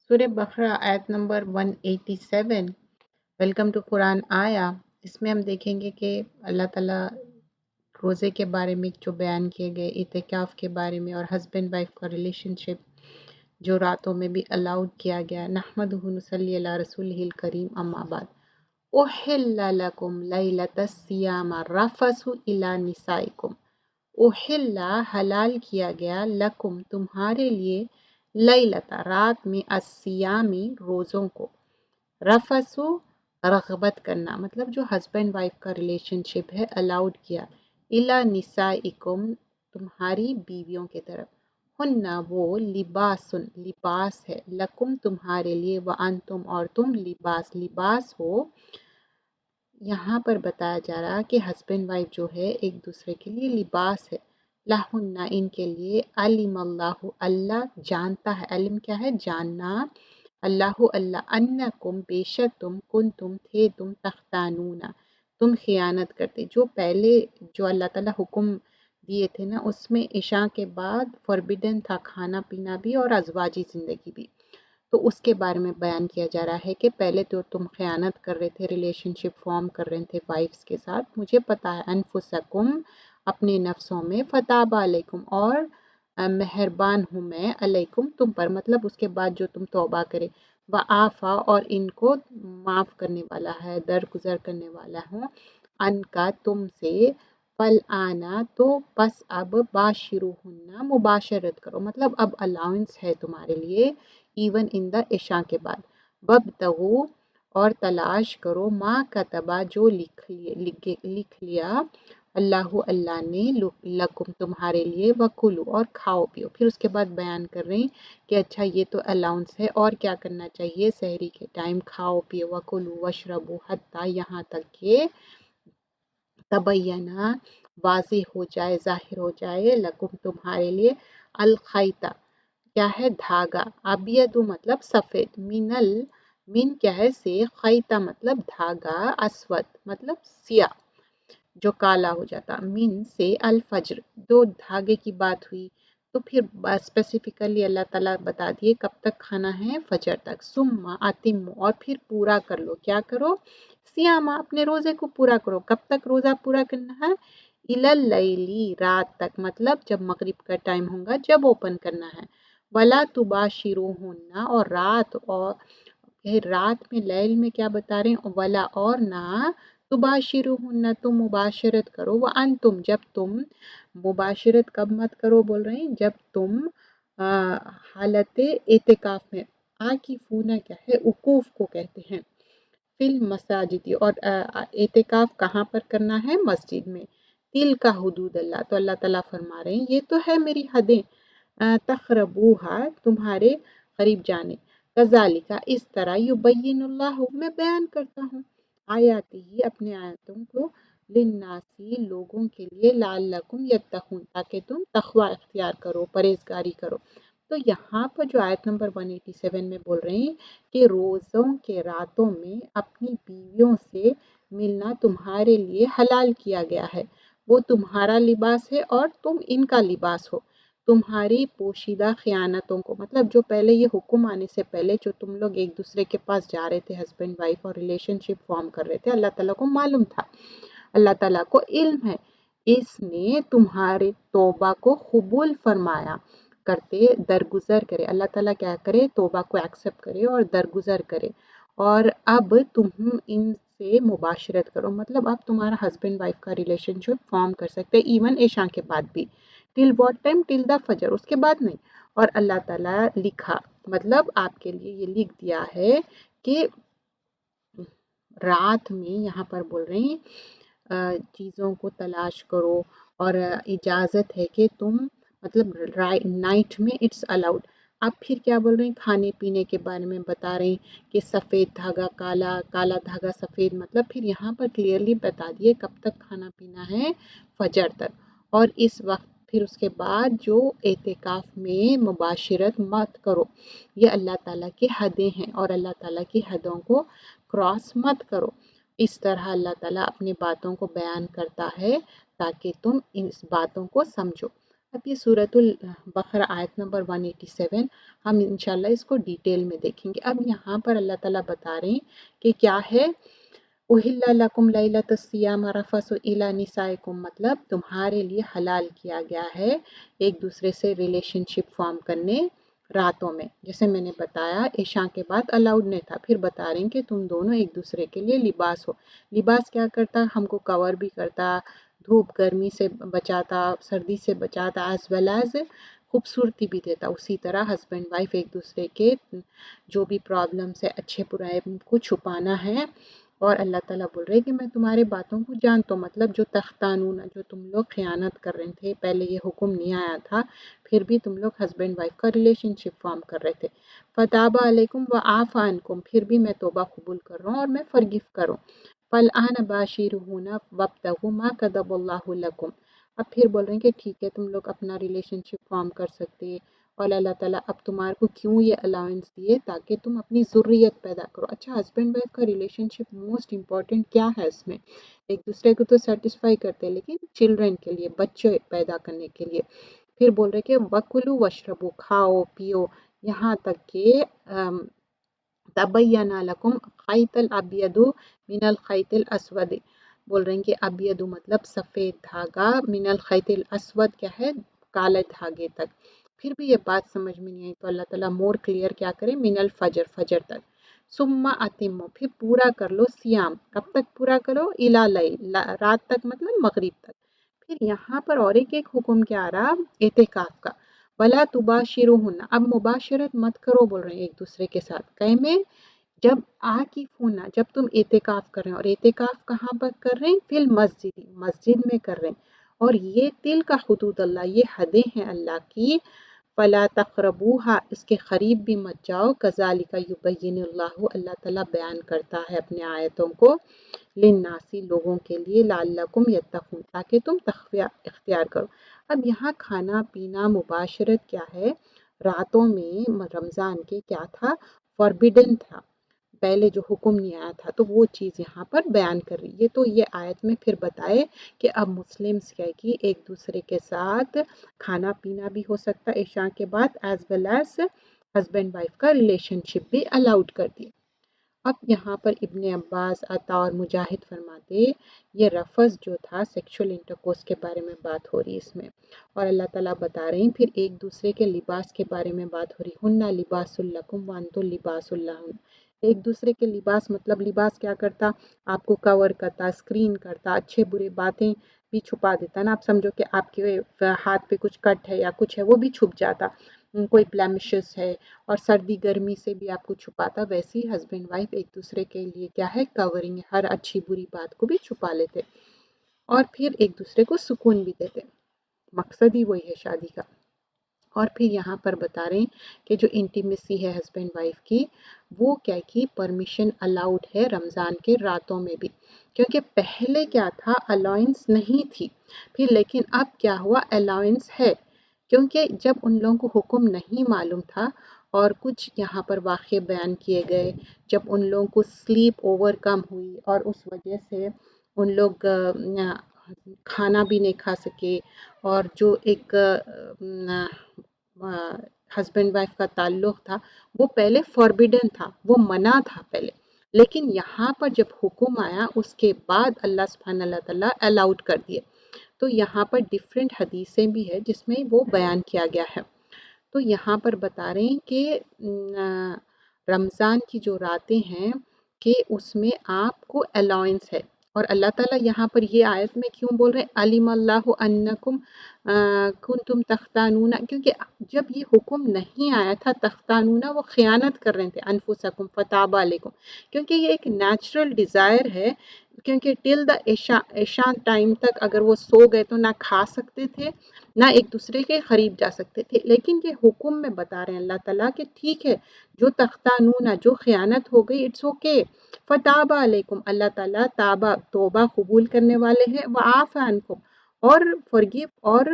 सूरह बकरा आयत नंबर 187। वेलकम टू कुरान आया। इसमें हम देखेंगे कि अल्लाह ताला रोज़े के बारे में जो बयान किए गए, इतिकाफ़ के बारे में और हस्बैंड वाइफ का रिलेशनशिप जो रातों में भी अलाउड किया गया। नहमदुहु नसल्ली अला रसूलिहिल करीम, अम्मा बाद। उहिल्ला लकुम लैलतस सियाम रफसु इला निसाइकुम। उहिल्ला हलाल किया गया, लकुम तुम्हारे लिए, लैलता रात में, अस्सियामी रोज़ों को, रफसु रग़बत करना मतलब जो हस्बैंड वाइफ का रिलेशनशिप है अलाउड किया, इला निसाइकुम तुम्हारी बीवियों की तरफ, हुन्ना वो, लिबासुन लिबास है, लकुम तुम्हारे लिए, व अंतुम और तुम लिबास लिबास हो। यहाँ पर बताया जा रहा कि हस्बैंड वाइफ जो है एक दूसरे के लिए लिबास है। लाहुन्ना इनके लिए, अलिम अल्लाहु अल्लाह जानता है, अलिम क्या है जानना, अल्लाहु अल्लाह, अन्नकुम बेशक तुम, कुंतुम थे तुम, तख्तानूना तुम खियानत करते। जो पहले जो अल्लाह ताला हुक्म दिए थे ना, उसमें इशा के बाद फॉरबिडन था खाना पीना भी और अजवाजी ज़िंदगी भी। तो उसके बारे में बयान किया जा रहा है कि पहले तो तुम ख़यानत कर रहे थे, रिलेशनशिप फॉर्म कर रहे थे वाइफ्स के साथ। मुझे पता है, अनफुसकुम अपने नफ्सों में, फ़ताबा अलैकुम और मेहरबान हूँ मैं, अलैकुम तुम पर, मतलब उसके बाद जो तुम तौबा करे, व आफ़ा और इनको माफ़ करने वाला है, दरगुजर करने वाला हूँ, अनका तुमसे, फल आना तो बस अब, बाशिरू हुन्ना मुबाशरत करो, मतलब अब अलाउंस है तुम्हारे लिए इवन इन द इशा के बाद। वब्तगू और तलाश करो, माँ कतबा जो लिख लिया, अल्लाहु अल्लाह ने, लकुम तुम्हारे लिए, वकुलू और खाओ पियो। फिर उसके बाद बयान कर रहे हैं कि अच्छा ये तो अलाउंस है और क्या करना चाहिए, सहरी के टाइम खाओ पियो, वकुलू वशरबू हत्ता यहाँ तक के, तबय्यना वाज़ेह हो जाए, ज़ाहिर हो जाए, लकुम तुम्हारे लिए, अल खैता क्या है धागा, अबियदु मतलब सफ़ेद, मिनल मिन क्या है से, खैता मतलब धागा, अस्वद मतलब सिया जो काला हो जाता, मिन से, अल फज्र दो धागे की बात हुई। तो फिर स्पेसिफिकली अल्लाह ताला बता दिए कब तक खाना है, फजर तक। सुम्मा अतिम और फिर पूरा कर लो, क्या करो, सियामा अपने रोज़े को पूरा करो। कब तक रोज़ा पूरा करना है, इलल लैली रात तक, मतलब जब मगरिब का टाइम होगा जब ओपन करना है। वला तुबाशिरूहुन्ना और रात, और फिर रात में लैल में क्या बता रहे हैं, वला और ना, तुबाशिरूहुन्ना तुम मुबाशरत करो, व अंतुम जब तुम, मुबाशरत कब मत करो बोल रहे हैं, जब तुम हालत एतिकाफ में, आकिफूना क्या है, उकूफ को कहते हैं, फिल मसाजिद और एतिकाफ कहाँ पर करना है, मस्जिद में। तिल का हुदूद अल्लाह, तो अल्लाह ताला फरमा रहे हैं ये तो है मेरी हदें, तक़रबूहा तुम्हारे करीब जाने, कज़ालिका इस तरह, युबय्यिनुल्लाहु मैं बयान करता हूँ, आयाती ही अपने आयतों को, लिन्नासी लोगों के लिए, लाल्लकुम यत्तकून ताकि तुम तक़वा इख्तियार करो, परहेज़गारी करो। तो यहाँ पर जो आयत नंबर 187 में बोल रहे हैं कि रोज़ों के रातों में अपनी बीवियों से मिलना तुम्हारे लिए हलाल किया गया है, वो तुम्हारा लिबास है और तुम इनका लिबास हो। तुम्हारी पोशीदा ख़यानतों को, मतलब जो पहले ये हुक्म आने से पहले जो तुम लोग एक दूसरे के पास जा रहे थे, हस्बैंड वाइफ और रिलेशनशिप फॉर्म कर रहे थे, अल्लाह ताला को मालूम था, अल्लाह ताला को इल्म है, इसने तुम्हारे तौबा को कबूल फरमाया, करते दरगुजर करे, अल्लाह ताला क्या करे, तौबा को एक्सेप्ट करे और दरगुजर करे, और अब तुम इनसे मुबाशरत करो, मतलब अब तुम्हारा हस्बैंड वाइफ का रिलेशनशिप फॉर्म कर सकते हैं इवन इशा के बाद भी। Till what time, till the फजर, उसके बाद नहीं। और अल्लाह ताला लिखा, मतलब आपके लिए ये लिख दिया है कि रात में, यहाँ पर बोल रहे हैं चीज़ों को तलाश करो, और इजाज़त है कि तुम, मतलब नाइट में इट्स अलाउड। अब फिर क्या बोल रहे हैं, खाने पीने के बारे में बता रहे हैं कि सफ़ेद धागा काला, काला धागा सफ़ेद, मतलब फिर यहाँ पर क्लियरली बता दिए कब तक खाना पीना है, फजर तक। और इस वक्त फिर उसके बाद जो एतिकाफ़ में मुबाशरत मत करो, ये अल्लाह ताला की हदें हैं और अल्लाह ताला की हदों को क्रॉस मत करो। इस तरह अल्लाह ताला अपनी बातों को बयान करता है ताकि तुम इस बातों को समझो। अब ये सूरतुल बकरा आयत नंबर 187 हम इंशाल्लाह इसको डिटेल में देखेंगे। अब यहाँ पर अल्लाह ताला बता रहे हैं कि क्या है, उहिल्ला लकुम लैलतुस सियाम रफसु इला निसाइकुम, मतलब तुम्हारे लिए हलाल किया गया है एक दूसरे से रिलेशनशिप फॉर्म करने रातों में। जैसे मैंने बताया ईशा के बाद अलाउड नहीं था, फिर बता रहे हैं कि तुम दोनों एक दूसरे के लिए लिबास हो। लिबास क्या करता, हमको कवर भी करता, धूप गर्मी से बचाता, सर्दी से बचाता, एज वेल एज खूबसूरती भी देता। उसी तरह हस्बैंड वाइफ एक दूसरे के जो भी प्रॉब्लम्स है, अच्छे बुराई को छुपाना है। और अल्लाह ताला बोल रहे हैं कि मैं तुम्हारे बातों को जानता हूँ, मतलब जो तख्तानून, जो तुम लोग खयानत कर रहे थे, पहले ये हुक्म नहीं आया था, फिर भी तुम लोग हस्बैंड वाइफ का रिलेशनशिप फॉर्म कर रहे थे। फताबा अलैकुम व आफ़ा अन्कुम, फिर भी मैं तौबा कबूल कर रहा हूँ और मैं फॉरगिव करूँ। फल आन बाशिरुहुन्ना वब्तगू मा कतबल्लाहु लकुम। अब फिर बोल रहे हैं कि ठीक है तुम लोग अपना रिलेशनशिप फॉर्म कर सकते हैं, और अल्लाह ताला अब तुम्हारे को क्यों ये अलाउंस दिए, ताकि तुम अपनी ज़ुर्रियत पैदा करो। अच्छा, हस्बैंड वाइफ का रिलेशनशिप मोस्ट इम्पॉर्टेंट क्या है इसमें, एक दूसरे को तो सेटिस्फाई करते हैं, लेकिन चिल्ड्रन के लिए, बच्चे पैदा करने के लिए। फिर बोल रहे कि वकुलु वशरबु, खाओ पियो, यहाँ तक कि तबय्यना लकुम खैतल अबयदु मिनल खैतिल अस्वद। बोल रहे हैं कि अबयदु मतलब सफ़ेद धागा, मिनल खैतिल अस्वद क्या है, काले धागे तक। फिर भी ये बात समझ में नहीं आई, तो अल्लाह ताला मोर क्लियर क्या करे, मिनल फजर, फजर तक। सुम्मा अतिम्मो, फिर पूरा कर लो सियाम, कब तक पूरा करो, इला लैल, रात तक मतलब मगरिब तक। फिर यहाँ पर और एक हुक्म क्या आ रहा, एतिकाफ का। वला तुबाशिरुहुन्ना, अब मुबाशरत मत करो बोल रहे हैं एक दूसरे के साथ, कै में, जब आकिफूना, जब तुम एतिकाफ कर रहे हैं, और एतिकाफ कहाँ पर कर रहे हैं, फिल मस्जिद, मस्जिद में कर रहे हैं। और ये तिल का हुदूद अल्लाह, ये हदें हैं अल्लाह की। फला तक़रबूहा, इसके करीब भी मत जाओ। कज़ालिका युबय्यिनुल्लाहु, अल्लाह ताला बयान करता है अपने आयतों को, लिन्नासी, लोगों के लिए, लाल्लकुम यत्तकून, ताकि तुम तक़वा इख्तियार करो। अब यहाँ खाना पीना मुबाशरत क्या है, रातों में रमज़ान के क्या था, फॉरबिडन था, पहले जो हुक्म नहीं आया था, तो वो चीज़ यहाँ पर बयान कर रही है। तो ये आयत में फिर बताए कि अब मुस्लिम्स क्या कि एक दूसरे के साथ खाना पीना भी हो सकता है इशा के बाद, as well as husband wife का रिलेशनशिप भी अलाउड कर दिया। अब यहाँ पर इब्ने अब्बास, अता और मुजाहिद फरमाते, ये रफ़ज़ जो था सेक्सुअल इंटरकोर्स के बारे में बात हो रही है इसमें। और अल्लाह ताला बता रहे हैं फिर एक दूसरे के लिबास के बारे में बात हो रही, हुन्ना लिबासुल लकुम व अंतुम लिबासुल लहुन। एक दूसरे के लिबास मतलब लिबास क्या करता, आपको कवर करता, स्क्रीन करता, अच्छे बुरे बातें भी छुपा देता ना। आप समझो कि आपके हाथ पे कुछ कट है या कुछ है, वो भी छुप जाता, कोई ब्लेमिशेस है, और सर्दी गर्मी से भी आपको छुपाता। वैसे ही हस्बैंड वाइफ एक दूसरे के लिए क्या है, कवरिंग, हर अच्छी बुरी बात को भी छुपा लेते, और फिर एक दूसरे को सुकून भी देते। मकसद ही वही है शादी का। और फिर यहाँ पर बता रहे हैं कि जो इंटीमेसी है हस्बैंड वाइफ की, वो क्या की परमिशन अलाउड है रमज़ान के रातों में भी, क्योंकि पहले क्या था, अलाउंस नहीं थी, फिर लेकिन अब क्या हुआ, अलाउंस है। क्योंकि जब उन लोगों को हुक्म नहीं मालूम था, और कुछ यहाँ पर वाक़े बयान किए गए, जब उन लोगों को स्लीप ओवर कम हुई, और उस वजह से उन लोग खाना भी नहीं खा सके, और जो एक हस्बैंड वाइफ का ताल्लुक़ था, वो पहले फॉरबिडन था, वो मना था पहले। लेकिन यहाँ पर जब हुक्म आया, उसके बाद अल्लाह सुब्हानहू व तआला अलाउड कर दिए। तो यहाँ पर डिफरेंट हदीसें भी है जिसमें वो बयान किया गया है। तो यहाँ पर बता रहे हैं कि रमज़ान की जो रातें हैं कि उसमें आपको अलाउंस है। और अल्लाह ताला यहाँ पर ये आयत में क्यों बोल रहे हैं, अलिमल्लाहु अन्नकुम कुंतुम तख्तानूना, क्योंकि जब ये हुक्म नहीं आया था तख्तानूना, वो खयानत कर रहे थे, अनफुसकुम फताबा अलैकुम, क्योंकि ये एक नेचुरल डिज़ायर है। क्योंकि टिल द ईशा टाइम तक अगर वो सो गए तो ना खा सकते थे, ना एक दूसरे के करीब जा सकते थे। लेकिन ये हुक्म में बता रहे हैं अल्लाह ताला कि ठीक है, जो तख्तानूना, जो खयानत हो गई, इट्स ओके, फताबा अलैकुम, अल्लाह ताला ताबा, तौबा कबूल करने वाले हैं, व आफ़ा अन्कुम, और फॉरगिव और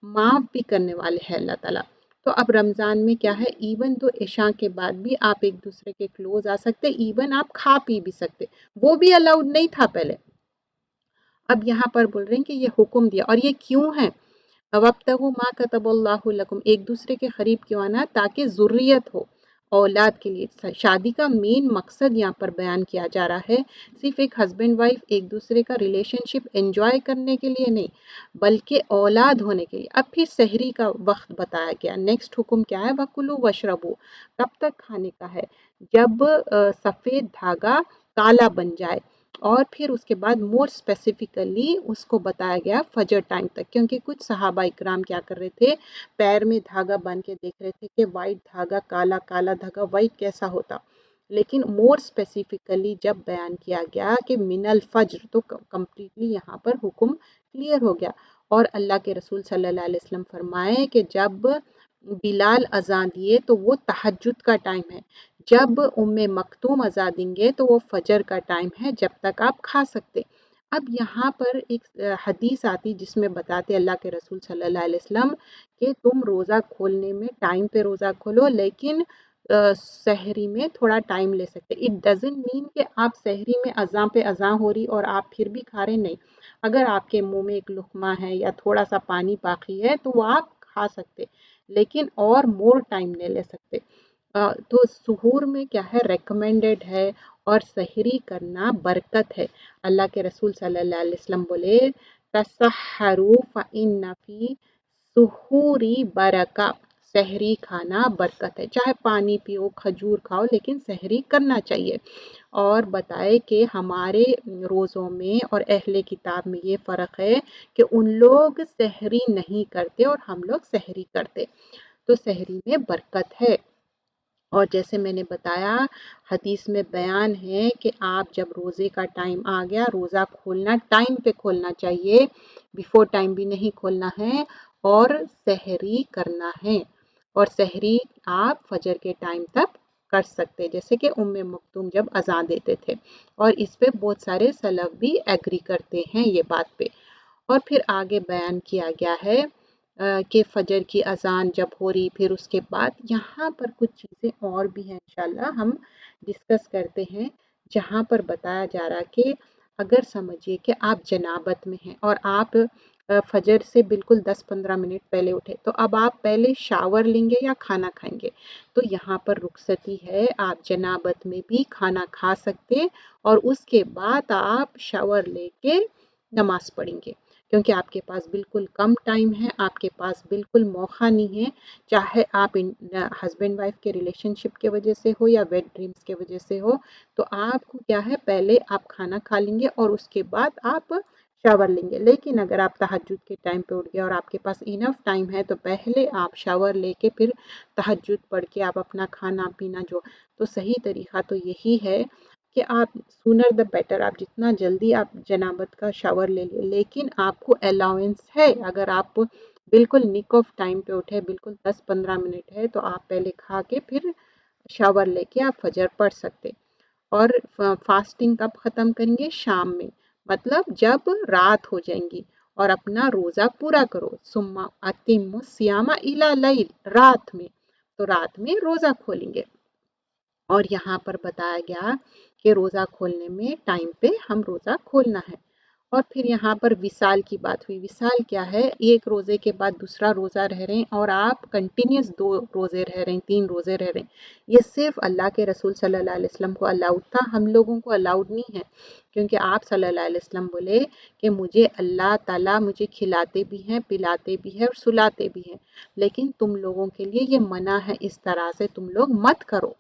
माफ़ भी करने वाले हैं अल्लाह ताला। तो अब रमज़ान में क्या है, इवन तो इशा के बाद भी आप एक दूसरे के क्लोज आ सकते, इवन आप खा पी भी सकते, वो भी अलाउड नहीं था पहले। अब यहाँ पर बोल रहे हैं कि ये हुक्म दिया, और ये क्यों है, वब्तगू मा कतबल्लाहु लकुम, एक दूसरे के करीब क्यों आना, ताकि ज़ुर्रियत हो, औलाद के लिए। शादी का मेन मकसद यहाँ पर बयान किया जा रहा है, सिर्फ एक हस्बैंड वाइफ एक दूसरे का रिलेशनशिप एंजॉय करने के लिए नहीं, बल्कि औलाद होने के लिए। अब फिर सहरी का वक्त बताया गया। नेक्स्ट हुक्म क्या है, वकुलू वशरबू, कब तक खाने का है, जब सफ़ेद धागा काला बन जाए। और फिर उसके बाद मोर स्पेसिफिकली उसको बताया गया फजर टाइम तक, क्योंकि कुछ सहाबा इकराम क्या कर रहे थे, पैर में धागा बांध के देख रहे थे कि वाइट धागा, काला काला धागा वाइट कैसा होता। लेकिन मोर स्पेसिफिकली जब बयान किया गया कि मिनल फज्र, तो कंप्लीटली यहाँ पर हुक्म क्लियर हो गया। और अल्लाह के रसूल सल्लल्लाहु अलैहि वसल्लम फरमाए कि जब बिलाल अजान दिए तो वो तहज्जुद का टाइम है, जब उम्मे मखतूम अज़ा देंगे तो वो फजर का टाइम है, जब तक आप खा सकते। अब यहाँ पर एक हदीस आती जिसमें बताते अल्लाह के रसूल सल्लल्लाहु अलैहि वसल्लम कि तुम रोज़ा खोलने में टाइम पे रोज़ा खोलो, लेकिन सहरी में थोड़ा टाइम ले सकते। इट डजंट मीन कि आप सहरी में अज़ां पे अज़ां हो रही और आप फिर भी खा रहे, नहीं। अगर आपके मुंह में एक लुकमा है या थोड़ा सा पानी बाकी है तो वो आप खा सकते, लेकिन और मोर टाइम नहीं ले सकते। तो सुहूर में क्या है, रेकमेंडेड है, और सहरी करना बरकत है। अल्लाह के रसूल सल्लल्लाहु अलैहि वसल्लम बोले, तसहरू फ़इन्न फ़ी सुहूरी बरका, सहरी खाना बरकत है। चाहे पानी पियो, खजूर खाओ, लेकिन सहरी करना चाहिए। और बताए कि हमारे रोज़ों में और अहले किताब में ये फ़र्क है कि उन लोग सहरी नहीं करते और हम लोग सहरी करते। तो सहरी में बरकत है। और जैसे मैंने बताया, हदीस में बयान है कि आप जब रोज़े का टाइम आ गया, रोज़ा खोलना टाइम पे खोलना चाहिए, बिफोर टाइम भी नहीं खोलना है, और सहरी करना है। और सहरी आप फजर के टाइम तक कर सकते, जैसे कि उम्मे मखतूम जब अज़ान देते थे। और इस पे बहुत सारे सलफ भी एग्री करते हैं ये बात पे। और फिर आगे बयान किया गया है कि फ़जर की अज़ान जब हो रही, फिर उसके बाद यहाँ पर कुछ चीज़ें और भी हैं, इंशाल्लाह हम डिस्कस करते हैं। जहाँ पर बताया जा रहा है कि अगर समझिए कि आप जनाबत में हैं और आप फ़जर से बिल्कुल 10-15 मिनट पहले उठे, तो अब आप पहले शावर लेंगे या खाना खाएंगे। तो यहाँ पर रुखसती है, आप जनाबत में भी खाना खा सकते और उसके बाद आप शावर लेके नमाज पढ़ेंगे, क्योंकि आपके पास बिल्कुल कम टाइम है, आपके पास बिल्कुल मौका नहीं है। चाहे आप हस्बैंड वाइफ के रिलेशनशिप के वजह से हो या वेट ड्रीम्स के वजह से हो, तो आपको क्या है, पहले आप खाना खा लेंगे और उसके बाद आप शावर लेंगे। लेकिन अगर आप तहज्जुद के टाइम पे उठ गए और आपके पास इनफ टाइम है, तो पहले आप शावर लेके फिर तहज्जुद पढ़ के आप अपना खाना पीना जो, तो सही तरीका तो यही है कि आप सूनर द बेटर, आप जितना जल्दी आप जनाबत का शावर ले लें। लेकिन आपको अलाउंस है, अगर आप बिल्कुल निक ऑफ टाइम पे उठे, बिल्कुल 10-15 मिनट है, तो आप पहले खा के फिर शावर लेके आप फजर पढ़ सकते। और फास्टिंग कब ख़त्म करेंगे, शाम में, मतलब जब रात हो जाएंगी, और अपना रोज़ा पूरा करो। सुम्मा अतिम्मु सियामा इला लैल, रात में, तो रात में रोज़ा खोलेंगे। और यहाँ पर बताया गया कि रोज़ा खोलने में टाइम पे हम रोज़ा खोलना है। और फिर यहाँ पर विसाल की बात हुई। विसाल क्या है, एक रोज़े के बाद दूसरा रोज़ा रह रहे हैं और आप कंटिन्यूस 2 रोज़े रह रहे हैं, 3 रोज़े रह रहे हैं। ये सिर्फ अल्लाह के रसूल सल्लल्लाहु अलैहि वसल्लम को अलाउड था, हम लोगों को अलाउड नहीं है। क्योंकि आप सल्लल्लाहु अलैहि वसल्लम बोले कि मुझे अल्लाह ताला मुझे खिलाते भी हैं, पिलाते भी हैं और सुलाते भी हैं, लेकिन तुम लोगों के लिए ये मना है, इस तरह से तुम लोग मत करो,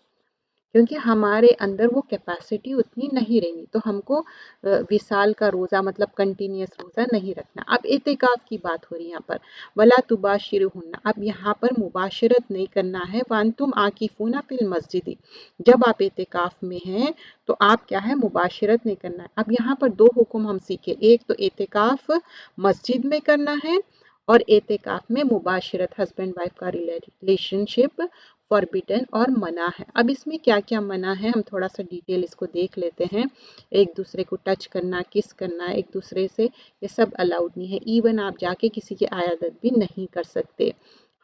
क्योंकि हमारे अंदर वो कैपेसिटी उतनी नहीं रही। तो हमको विसाल का रोज़ा मतलब कंटिन्यूस रोज़ा नहीं रखना। अब एतिकाफ की बात हो रही है यहाँ पर, वला तुबाशिरुहुन्ना, अब यहाँ पर मुबाशरत नहीं करना है। वांतुम आकिफूना फिल मस्जिदी, जब आप एतिकाफ में हैं तो आप क्या है, मुबाशरत नहीं करना है। अब यहाँ पर 2 हुक्म हम सीखे, एक तो एतिकाफ मस्जिद में करना है, और एतिकाफ में मुबाशरत हस्बैंड वाइफ का रिलेशनशिप फॉरबिडन और मना है। अब इसमें क्या क्या मना है, हम थोड़ा सा डिटेल इसको देख लेते हैं। एक दूसरे को टच करना, किस करना एक दूसरे से, ये सब अलाउड नहीं है। इवन आप जाके किसी की आयादत भी नहीं कर सकते।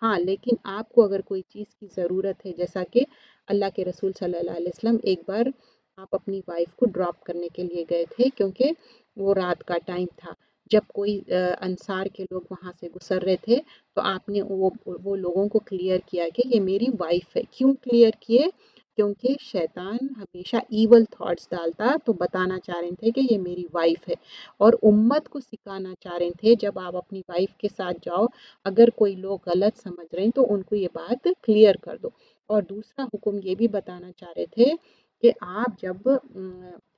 हाँ, लेकिन आपको अगर कोई चीज़ की ज़रूरत है, जैसा कि अल्लाह के रसूल सल्लल्लाहु अलैहि वसल्लम एक बार आप अपनी वाइफ को ड्रॉप करने के लिए गए थे, क्योंकि वो रात का टाइम था। जब कोई अंसार के लोग वहाँ से गुजर रहे थे तो आपने वो लोगों को क्लियर किया कि ये मेरी वाइफ है। क्यों क्लियर किए? क्योंकि शैतान हमेशा ईवल थॉट्स डालता, तो बताना चाह रहे थे कि ये मेरी वाइफ है। और उम्मत को सिखाना चाह रहे थे जब आप अपनी वाइफ के साथ जाओ, अगर कोई लोग गलत समझ रहे हैं तो उनको ये बात क्लियर कर दो। और दूसरा हुक्म ये भी बताना चाह रहे थे कि आप जब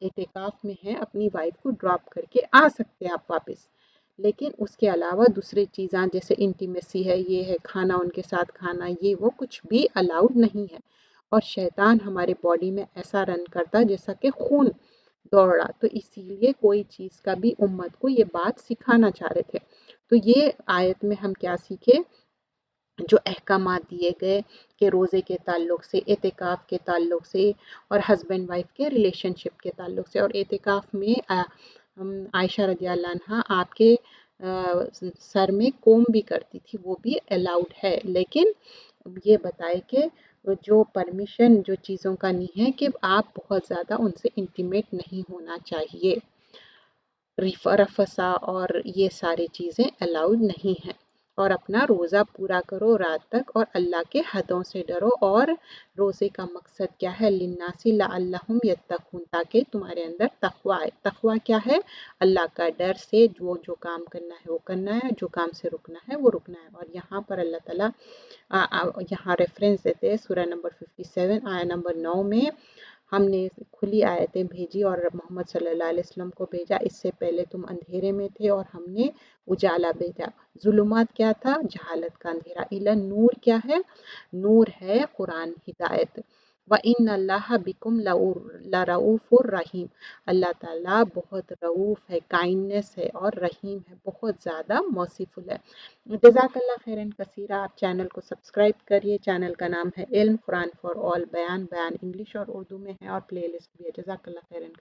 एतिकाफ में हैं अपनी वाइफ को ड्रॉप करके आ सकते हैं आप वापस, लेकिन उसके अलावा दूसरी चीज़ें जैसे इंटीमेसी है, ये है, खाना उनके साथ खाना, ये वो कुछ भी अलाउड नहीं है। और शैतान हमारे बॉडी में ऐसा रन करता है जैसा कि खून दौड़ रहा, तो इसीलिए कोई चीज़ का भी उम्मत को ये बात सिखाना चाह रहे थे। तो ये आयत में हम क्या सीखे? जो अहकामात दिए गए कि रोज़े के ताल्लुक से, एतिकाफ़ के ताल्लुक से और हस्बैंड वाइफ के रिलेशनशिप के ताल्लुक से। और एतिकाफ़ में आयशा रज़ियल्लाहु अन्हा आपके सर में कोम भी करती थी, वो भी अलाउड है। लेकिन ये बताए कि जो परमिशन जो चीज़ों का नहीं है कि आप बहुत ज़्यादा उनसे इंटीमेट नहीं होना चाहिए। रफसा और ये सारी चीज़ें अलाउड नहीं हैं। और अपना रोज़ा पूरा करो रात तक और अल्लाह के हदों से डरो। और रोज़े का मकसद क्या है? लिन्नासी लअल्लहुम यत्तकून, ताकि तुम्हारे अंदर तक़वा आए। तक़वा क्या है? अल्लाह का डर से जो जो काम करना है वो करना है, जो काम से रुकना है वो रुकना है। और यहाँ पर अल्लाह ताला यहाँ रेफरेंस देते हैं सूरह नंबर 57 आया नंबर 9 में, हमने खुली आयतें भेजी और मोहम्मद सल्लल्लाहु अलैहि वसल्लम को भेजा, इससे पहले तुम अंधेरे में थे और हमने उजाला भेजा। जुलुमात क्या था? जहालत का अंधेरा। इला नूर क्या है? नूर है कुरान, हिदायत। व इन अल्लाह बिकुम लरऊफ़ुर रहीम, अल्लाह ताला बहुत रऊफ़ है, काइंडनेस है और रहीम है, बहुत ज़्यादा मर्सीफुल है। जज़ाकल्लाह खैरन कसीरा। आप चैनल को सब्सक्राइब करिए। चैनल का नाम है इल्म कुरान फॉर ऑल, बयान इंग्लिश और उर्दू में है और प्लेलिस्ट भी है। जज़ाकल्लाह खैरन।